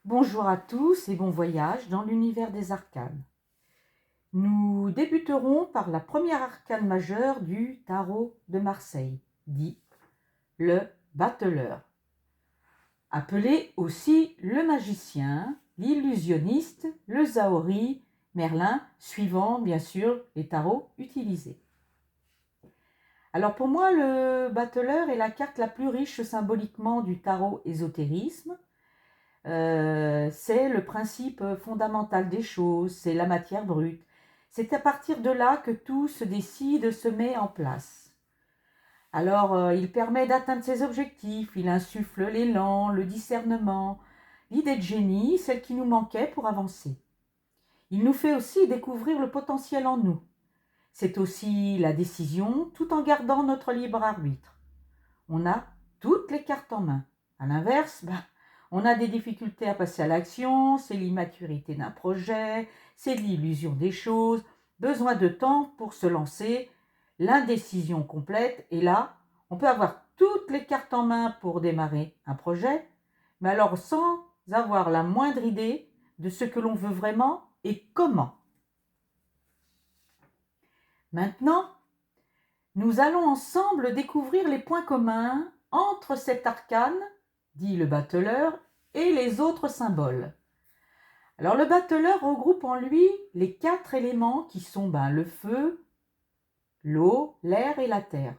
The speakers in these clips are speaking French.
Bonjour à tous et bon voyage dans l'univers des arcanes. Nous débuterons par la première arcane majeure du tarot de Marseille, dit le battleur. Appelé aussi le magicien, l'illusionniste, le zaori, Merlin, suivant bien sûr les tarots utilisés. Alors pour moi, le battleur est la carte la plus riche symboliquement du tarot ésotérisme. C'est le principe fondamental des choses, c'est la matière brute. C'est à partir de là que tout se décide, se met en place. Alors, il permet d'atteindre ses objectifs, il insuffle l'élan, le discernement, l'idée de génie, celle qui nous manquait pour avancer. Il nous fait aussi découvrir le potentiel en nous. C'est aussi la décision, tout en gardant notre libre arbitre. On a toutes les cartes en main. À l'inverse, on a des difficultés à passer à l'action, c'est l'immaturité d'un projet, c'est de l'illusion des choses, besoin de temps pour se lancer, l'indécision complète, et là, on peut avoir toutes les cartes en main pour démarrer un projet, mais alors sans avoir la moindre idée de ce que l'on veut vraiment et comment. Maintenant, nous allons ensemble découvrir les points communs entre cette arcane, dit le battleur, et les autres symboles. Alors le battleur regroupe en lui les 4 éléments qui sont le feu, l'eau, l'air et la terre.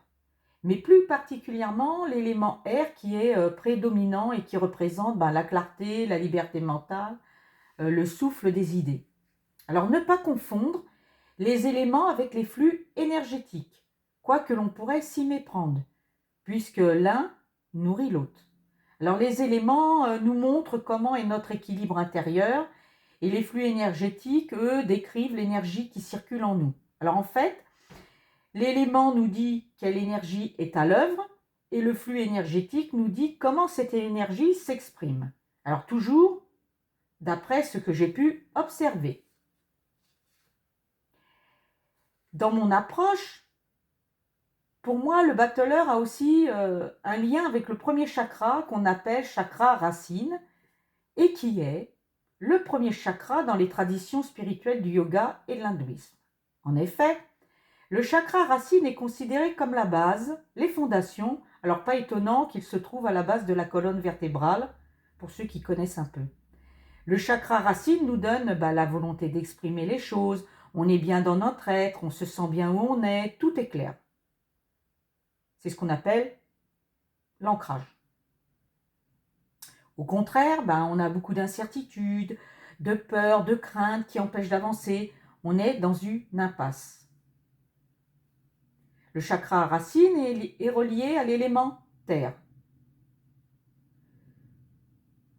Mais plus particulièrement l'élément air qui est prédominant et qui représente la clarté, la liberté mentale, le souffle des idées. Alors ne pas confondre les éléments avec les flux énergétiques, quoique l'on pourrait s'y méprendre, puisque l'un nourrit l'autre. Alors les éléments nous montrent comment est notre équilibre intérieur, et les flux énergétiques, eux, décrivent l'énergie qui circule en nous. Alors en fait, l'élément nous dit quelle énergie est à l'œuvre, et le flux énergétique nous dit comment cette énergie s'exprime. Alors toujours d'après ce que j'ai pu observer. Dans mon approche, pour moi, le battleur a aussi un lien avec le premier chakra qu'on appelle chakra racine et qui est le premier chakra dans les traditions spirituelles du yoga et de l'hindouisme. En effet, le chakra racine est considéré comme la base, les fondations, alors pas étonnant qu'il se trouve à la base de la colonne vertébrale, pour ceux qui connaissent un peu. Le chakra racine nous donne la volonté d'exprimer les choses, on est bien dans notre être, on se sent bien où on est, tout est clair. C'est ce qu'on appelle l'ancrage. Au contraire, on a beaucoup d'incertitudes, de peurs, de craintes qui empêchent d'avancer. On est dans une impasse. Le chakra racine est relié à l'élément terre.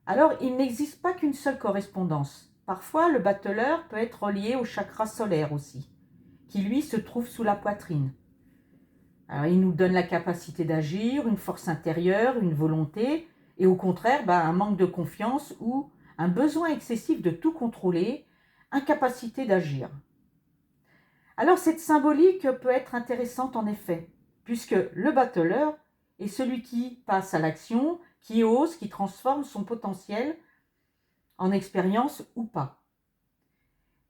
Alors, il n'existe pas qu'une seule correspondance. Parfois, le battleur peut être relié au chakra solaire aussi, qui lui se trouve sous la poitrine. Alors, il nous donne la capacité d'agir, une force intérieure, une volonté, et au contraire, un manque de confiance ou un besoin excessif de tout contrôler, incapacité d'agir. Alors, cette symbolique peut être intéressante en effet, puisque le battleur est celui qui passe à l'action, qui ose, qui transforme son potentiel en expérience ou pas.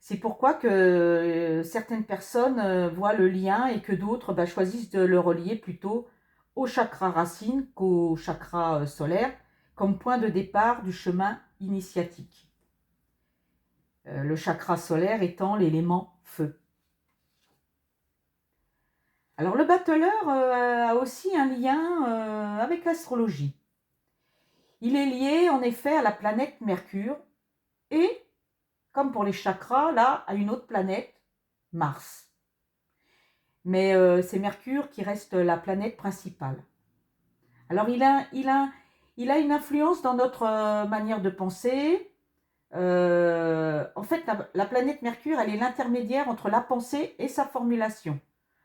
C'est pourquoi que certaines personnes voient le lien et que d'autres choisissent de le relier plutôt au chakra racine qu'au chakra solaire comme point de départ du chemin initiatique. Le chakra solaire étant l'élément feu. Alors le battleur a aussi un lien avec l'astrologie. Il est lié en effet à la planète Mercure et, comme pour les chakras, là, à une autre planète, Mars. Mais c'est Mercure qui reste la planète principale. Alors il a une influence dans notre manière de penser. En fait, la planète Mercure, elle est l'intermédiaire entre la pensée et sa formulation.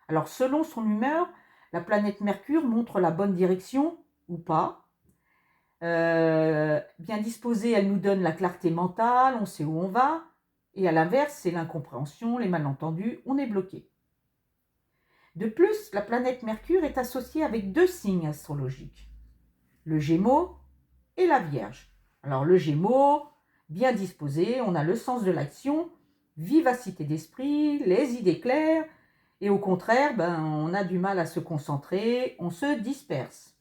Alors selon son humeur, la planète Mercure montre la bonne direction ou pas. Bien disposée, elle nous donne la clarté mentale, on sait où on va. Et à l'inverse, c'est l'incompréhension, les malentendus, on est bloqué. De plus, la planète Mercure est associée avec 2 signes astrologiques, le Gémeaux et la Vierge. Alors le Gémeaux, bien disposé, on a le sens de l'action, vivacité d'esprit, les idées claires, et au contraire, on a du mal à se concentrer, on se disperse.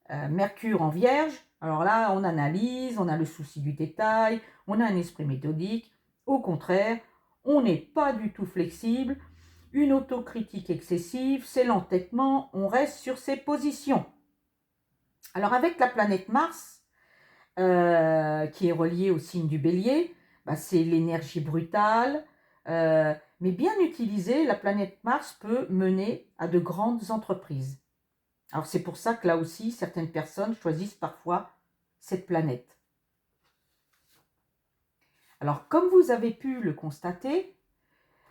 Mercure en Vierge, alors là, on analyse, on a le souci du détail, on a un esprit méthodique. Au contraire, on n'est pas du tout flexible, une autocritique excessive, c'est l'entêtement, on reste sur ses positions. Alors avec la planète Mars, qui est reliée au signe du Bélier, c'est l'énergie brutale, mais bien utilisée, la planète Mars peut mener à de grandes entreprises. Alors c'est pour ça que là aussi, certaines personnes choisissent parfois cette planète. Alors comme vous avez pu le constater,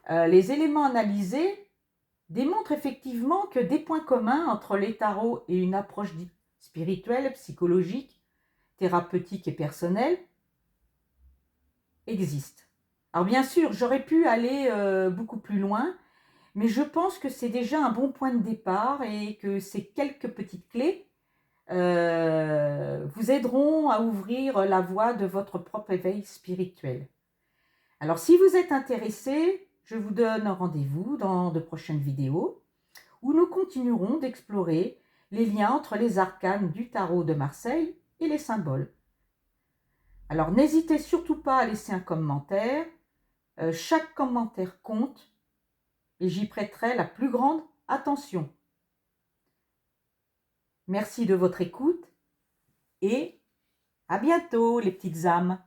les éléments analysés démontrent effectivement que des points communs entre les tarots et une approche dite spirituelle, psychologique, thérapeutique et personnelle existent. Alors bien sûr, j'aurais pu aller beaucoup plus loin, mais je pense que c'est déjà un bon point de départ et que ces quelques petites clés vous aideront à ouvrir la voie de votre propre éveil spirituel. Alors si vous êtes intéressé, je vous donne rendez-vous dans de prochaines vidéos où nous continuerons d'explorer les liens entre les arcanes du tarot de Marseille et les symboles. Alors n'hésitez surtout pas à laisser un commentaire, chaque commentaire compte et j'y prêterai la plus grande attention. Merci de votre écoute et à bientôt les petites âmes.